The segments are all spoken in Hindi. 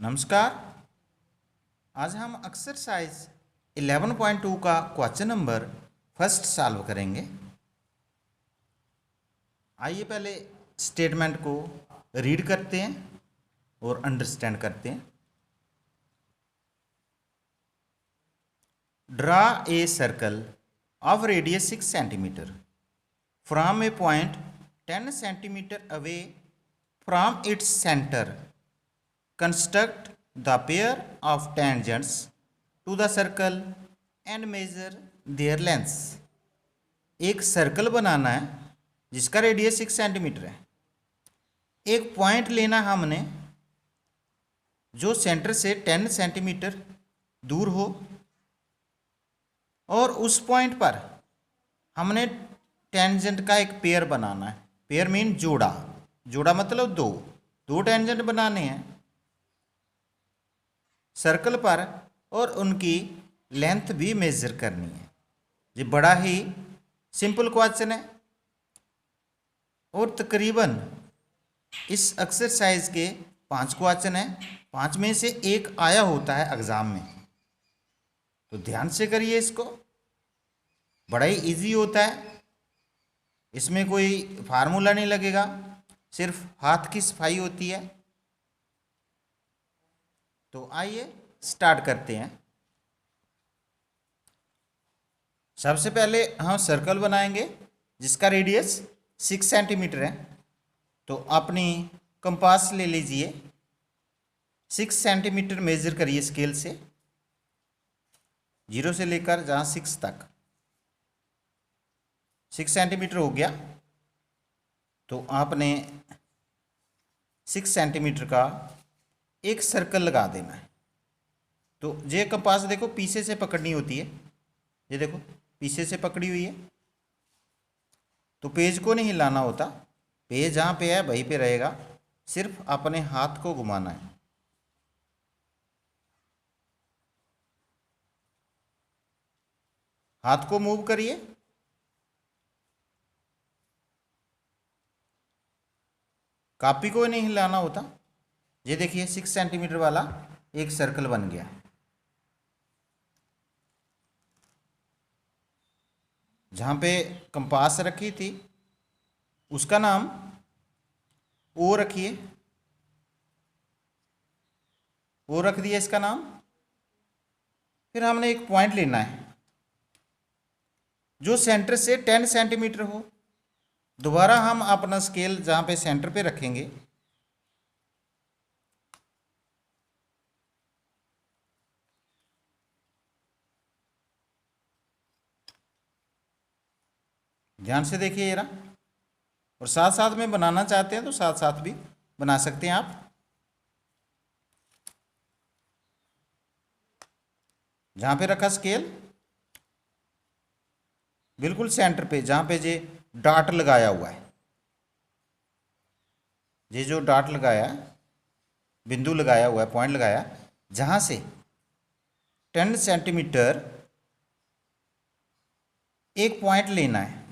नमस्कार। आज हम एक्सरसाइज 11.2 का क्वेश्चन नंबर फर्स्ट सॉल्व करेंगे। आइए पहले स्टेटमेंट को रीड करते हैं और अंडरस्टैंड करते हैं। Draw a circle of radius 6 centimetre from A point 10 centimetre away from its centre. Construct the pair of tangents to the circle and measure their lengths। एक सर्कल बनाना है जिसका रेडियस 6 सेंटीमीटर है। एक पॉइंट लेना हमने जो सेंटर से 10 सेंटीमीटर दूर हो और उस पॉइंट पर हमने टेंजेंट का एक पेयर बनाना है। पेयर मीन जोड़ा। जोड़ा मतलब दो टेंजेंट बनाने हैं सर्कल पर और उनकी लेंथ भी मेजर करनी है। ये बड़ा ही सिंपल क्वेश्चन है और तकरीबन इस एक्सरसाइज के 5 क्वेश्चन हैं। 5 में से एक आया होता है एग्ज़ाम में, तो ध्यान से करिए इसको। बड़ा ही इजी होता है, इसमें कोई फार्मूला नहीं लगेगा, सिर्फ हाथ की सफाई होती है। तो आइए स्टार्ट करते हैं। सबसे पहले हम सर्कल बनाएंगे जिसका रेडियस 6 सेंटीमीटर है। तो अपनी कंपास ले लीजिए, 6 सेंटीमीटर मेजर करिए स्केल से, 0 से लेकर जहाँ 6 तक। 6 सेंटीमीटर हो गया तो आपने 6 सेंटीमीटर का एक सर्कल लगा देना है। तो ये कंपास देखो पीछे से पकड़नी होती है, ये देखो पीछे से पकड़ी हुई है, तो पेज को नहीं हिलाना होता। पेज जहाँ पे है वहीं पे रहेगा, सिर्फ अपने हाथ को घुमाना है। हाथ को मूव करिए, कॉपी को नहीं हिलाना होता। ये देखिए 6 सेंटीमीटर वाला एक सर्कल बन गया। जहाँ पे कंपास रखी थी उसका नाम ओ रखिए, ओ रख दिया इसका नाम। फिर हमने एक पॉइंट लेना है जो सेंटर से 10 सेंटीमीटर हो। दोबारा हम अपना स्केल जहाँ पे सेंटर पे रखेंगे, ध्यान से देखिए जरा, और साथ साथ में बनाना चाहते हैं तो साथ साथ भी बना सकते हैं आप। जहाँ पे रखा स्केल बिल्कुल सेंटर पे, जहाँ पे ये डॉट लगाया हुआ है, ये जो डॉट लगाया, बिंदु लगाया हुआ है, पॉइंट लगाया, जहाँ से 10 सेंटीमीटर एक पॉइंट लेना है।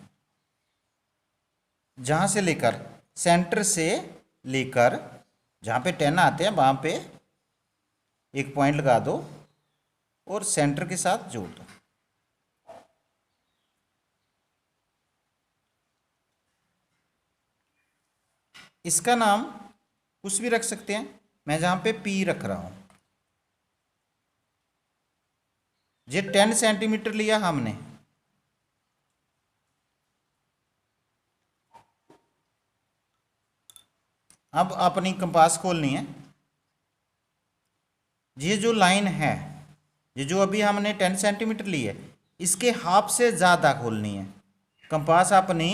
जहाँ से लेकर, सेंटर से लेकर जहाँ पे 10 आते हैं वहाँ पे एक पॉइंट लगा दो और सेंटर के साथ जोड़ दो। इसका नाम कुछ भी रख सकते हैं, मैं जहाँ पे पी रख रहा हूँ। ये 10 सेंटीमीटर लिया हमने, अब अपनी कंपास खोलनी है। ये जो लाइन है, ये जो अभी हमने 10 सेंटीमीटर ली है, इसके हाफ से ज़्यादा खोलनी है। कंपास अपनी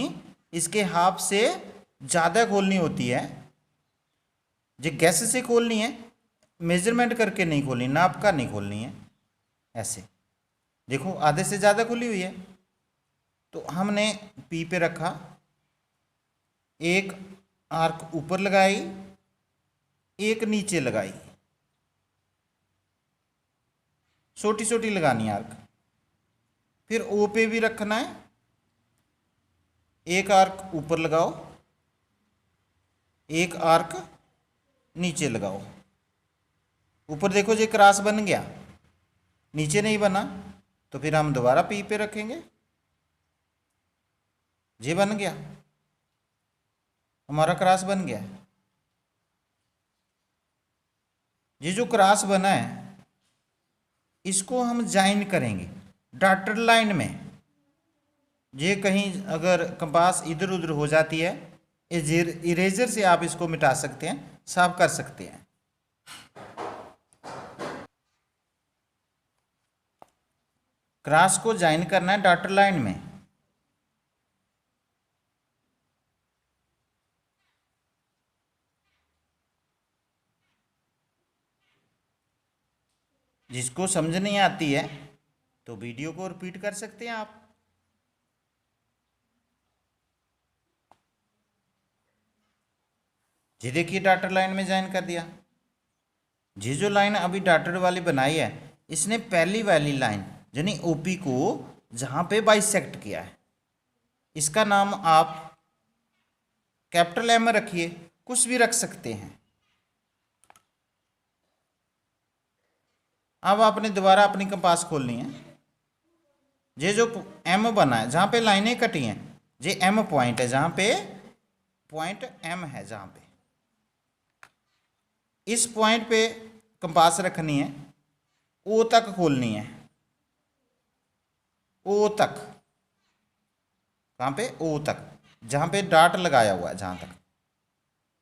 इसके हाफ से ज़्यादा खोलनी होती है। ये गैस से खोलनी है, मेजरमेंट करके नहीं खोलनी, नाप का नहीं खोलनी है। ऐसे देखो आधे से ज़्यादा खुली हुई है, तो हमने पी पे रखा, एक आर्क ऊपर लगाई, एक नीचे लगाई, छोटी छोटी लगानी है आर्क। फिर ओ पे भी रखना है, एक आर्क ऊपर लगाओ, एक आर्क नीचे लगाओ। ऊपर देखो ये क्रॉस बन गया, नीचे नहीं बना, तो फिर हम दोबारा पी पे रखेंगे। ये बन गया, हमारा क्रॉस बन गया। ये जो क्रॉस बना है इसको हम ज्वाइन करेंगे डॉटेड लाइन में। ये कहीं अगर कंपास इधर उधर हो जाती है, इरेजर से आप इसको मिटा सकते हैं, साफ कर सकते हैं। क्रॉस को ज्वाइन करना है डॉटेड लाइन में। जिसको समझ नहीं आती है तो वीडियो को रिपीट कर सकते हैं आप। जी देखिए डॉटेड लाइन में ज्वाइन कर दिया। जी जो लाइन अभी डॉटेड वाली बनाई है, इसने पहली वाली लाइन यानी ओपी को जहां पे बाइसेक्ट किया है, इसका नाम आप कैपिटल एम रखिए, कुछ भी रख सकते हैं। अब आपने दोबारा अपनी कंपास खोलनी है। ये जो एम बना है जहां पे लाइनें कटी हैं, ये एम पॉइंट है, जहां पे पॉइंट एम है, जहां पे इस पॉइंट पे कंपास रखनी है, ओ तक खोलनी है, ओ तक। कहाँ पे? ओ तक, जहाँ पे डॉट लगाया हुआ है जहाँ तक।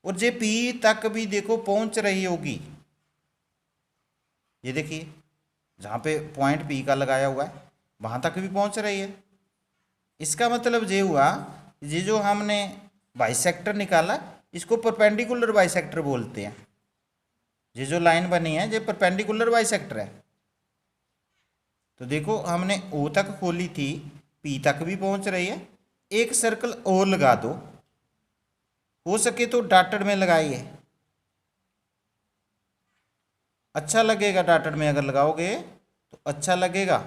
और जे पी तक भी देखो पहुँच रही होगी, ये देखिए जहाँ पे पॉइंट पी का लगाया हुआ है वहाँ तक भी पहुँच रही है। इसका मतलब ये हुआ, ये जो हमने बाइसेक्टर निकाला इसको परपेंडिकुलर बाइसेक्टर बोलते हैं। ये जो लाइन बनी है ये परपेंडिकुलर बाइसेक्टर है। तो देखो हमने ओ तक खोली थी, पी तक भी पहुंच रही है। एक सर्कल और लगा दो, हो सके तो डॉटेड में लगाइए, अच्छा लगेगा। डॉटेड में अगर लगाओगे तो अच्छा लगेगा।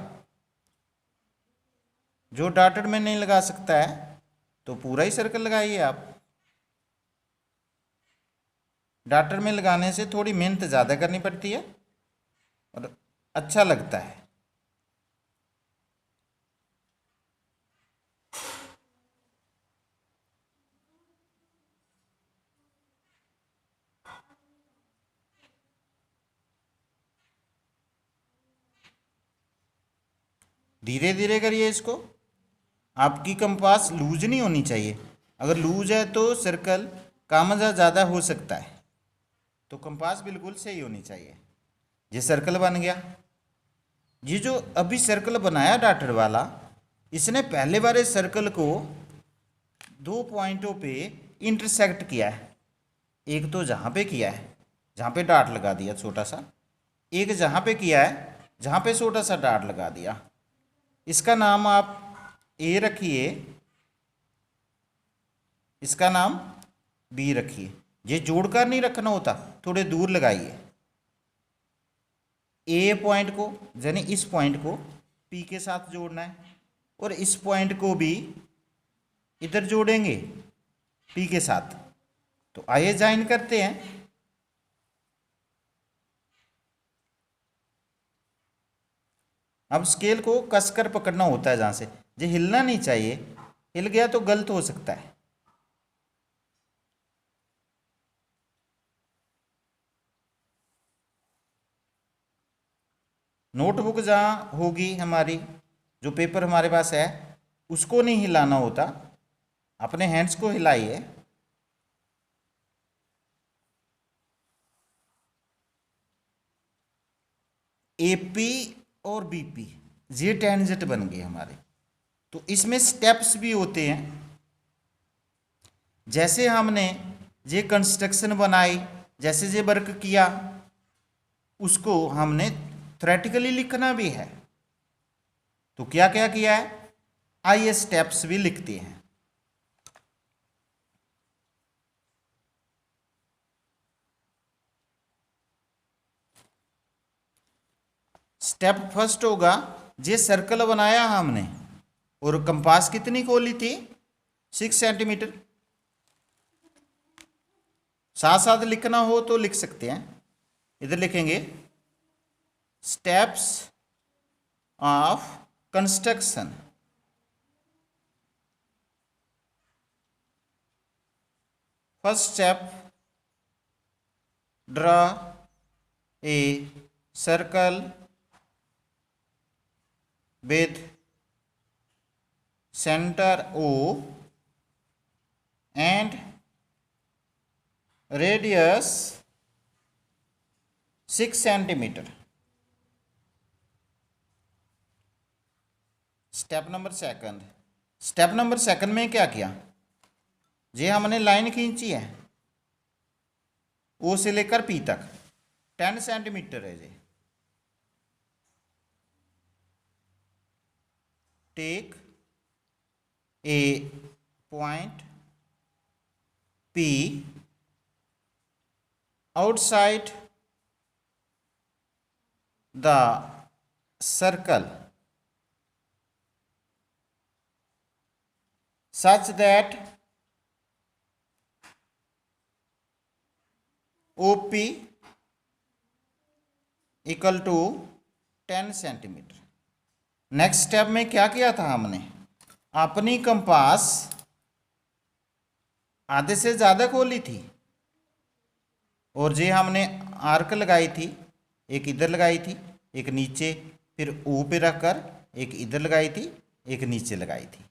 जो डॉटेड में नहीं लगा सकता है तो पूरा ही सर्कल लगाइए आप। डॉटेड में लगाने से थोड़ी मेहनत ज़्यादा करनी पड़ती है और अच्छा लगता है। धीरे धीरे करिए इसको। आपकी कंपास लूज नहीं होनी चाहिए। अगर लूज है तो सर्कल कामजा ज़्यादा हो सकता है, तो कंपास बिल्कुल सही होनी चाहिए। ये सर्कल बन गया। ये जो अभी सर्कल बनाया डॉटेड वाला, इसने पहले वाले सर्कल को दो पॉइंटों पे इंटरसेक्ट किया है। एक तो जहाँ पे किया है, जहाँ पे डॉट लगा दिया छोटा सा, एक जहाँ पे किया है जहाँ पे छोटा सा डॉट लगा दिया। इसका नाम आप ए रखिए, इसका नाम बी रखिए। ये जोड़कर नहीं रखना होता, थोड़े दूर लगाइए। ए पॉइंट को यानी इस पॉइंट को पी के साथ जोड़ना है और इस पॉइंट को भी इधर जोड़ेंगे पी के साथ। तो आइए ज्वाइन करते हैं। अब स्केल को कसकर पकड़ना होता है, जहां से ये हिलना नहीं चाहिए, हिल गया तो गलत हो सकता है। नोटबुक जहाँ होगी हमारी, जो पेपर हमारे पास है, उसको नहीं हिलाना होता, अपने हैंड्स को हिलाइए। एपी और बीपी ये टेंजेंट बन गए हमारे। तो इसमें स्टेप्स भी होते हैं। जैसे हमने ये कंस्ट्रक्शन बनाई, जैसे ये वर्क किया, उसको हमने थ्योरेटिकली लिखना भी है। तो क्या क्या किया है, आइए स्टेप्स भी लिखते हैं। स्टेप फर्स्ट होगा, ये सर्कल बनाया हमने और कंपास कितनी खोली थी, 6 सेंटीमीटर। साथ साथ लिखना हो तो लिख सकते हैं। इधर लिखेंगे steps of construction. First step, draw a circle with center O and radius 6 centimeter. Step number second में क्या किया, जे हमने लाइन खींची है ओ से लेकर पी तक 10 सेंटीमीटर है जी। Take a point P outside the circle such that OP equal to 10 centimetre. Next step में क्या किया था, हमने अपनी कंपास आधे से ज़्यादा खोली थी और जे हमने आर्क लगाई थी, एक इधर लगाई थी एक नीचे, फिर ओ पे रखकर एक इधर लगाई थी एक नीचे लगाई थी।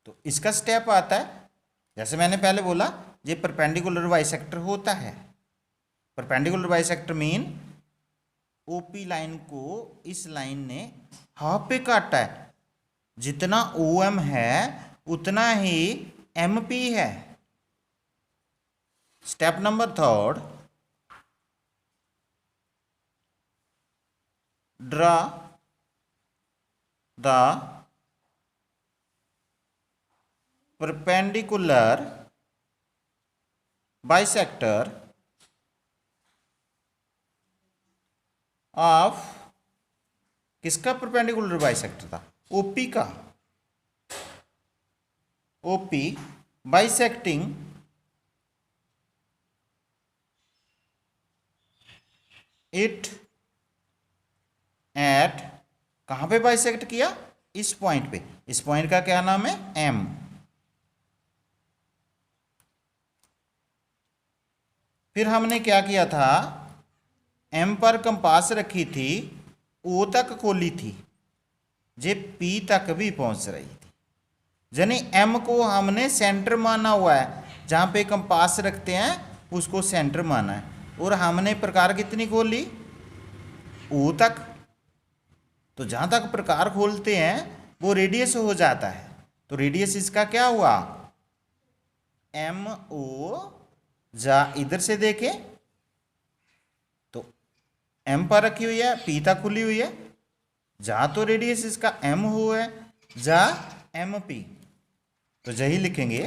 तो इसका स्टेप आता है, जैसे मैंने पहले बोला, ये परपेंडिकुलर बाइसेक्टर होता है। Perpendicular bisector mean OP line को इस लाइन ने हाफ पे काटा है, जितना OM है उतना ही MP है। Step number third, draw the perpendicular bisector of, किसका परपेंडिकुलर बाइसेक्टर था, ओपी का। ओपी बाइसेक्टिंग इट एट, कहाँ पे बाइसेक्ट किया, इस पॉइंट पे। इस पॉइंट का क्या नाम है, M। फिर हमने क्या किया था, M पर कंपास रखी थी, O तक खोली थी, जे P तक भी पहुंच रही थी। यानी M को हमने सेंटर माना हुआ है, जहाँ पे कंपास रखते हैं उसको सेंटर माना है। और हमने प्रकार कितनी खोली, O तक। तो जहाँ तक प्रकार खोलते हैं वो रेडियस हो जाता है। तो रेडियस इसका क्या हुआ, MO। जा इधर से देखें तो M पर रखी हुई है, P तक खुली हुई है, जा तो रेडियस इसका M हो है, जा MP। तो यही लिखेंगे।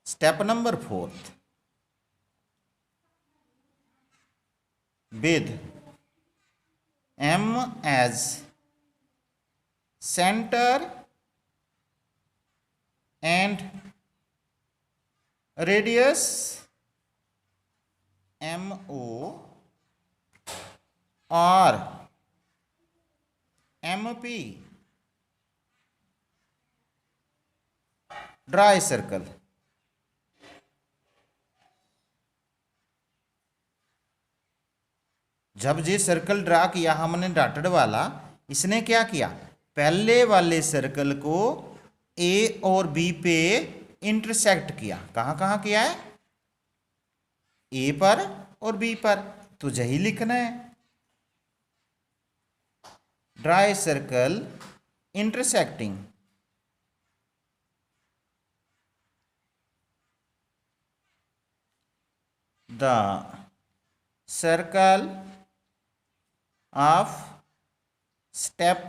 Step number fourth, with M as center and radius MO or MP, draw a circle। जब ये सर्कल ड्रा किया हमने डॉटेड वाला, इसने क्या किया, पहले वाले सर्कल को A और B पे इंटरसेक्ट किया। कहाँ कहाँ किया है, A पर और B पर। तो यही लिखना है, draw a circle intersecting the circle of step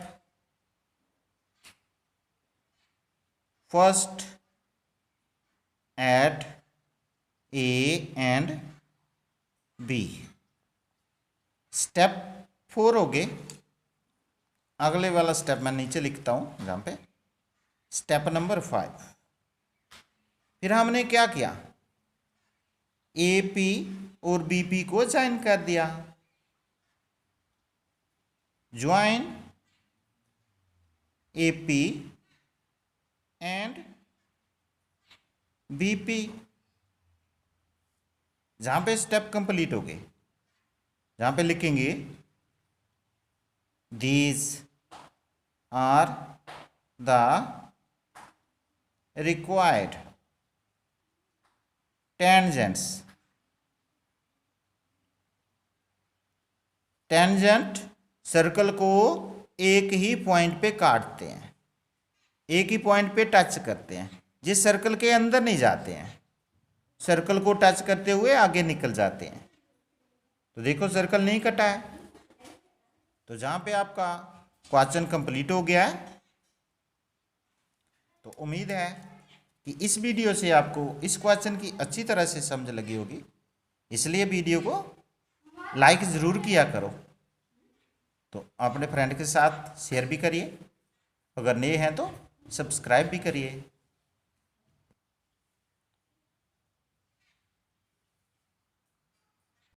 first at A and B। Step 4 हो गए। अगले वाला स्टेप मैं नीचे लिखता हूं जहां पे, स्टेप नंबर 5। फिर हमने क्या किया, AP और BP को ज्वाइन कर दिया। Join AP and BP। जहाँ पे स्टेप कंप्लीट हो गए, जहाँ पे लिखेंगे these are the required tangents. Tangent circle को एक ही पॉइंट पे काटते हैं, एक ही पॉइंट पे टच करते हैं, जिस सर्कल के अंदर नहीं जाते हैं, सर्कल को टच करते हुए आगे निकल जाते हैं। तो देखो सर्कल नहीं कटा है। तो जहाँ पे आपका क्वेश्चन कंप्लीट हो गया है। तो उम्मीद है कि इस वीडियो से आपको इस क्वेश्चन की अच्छी तरह से समझ लगी होगी, इसलिए वीडियो को लाइक ज़रूर किया करो। तो अपने फ्रेंड के साथ शेयर भी करिए, अगर नए हैं तो सब्सक्राइब भी करिए।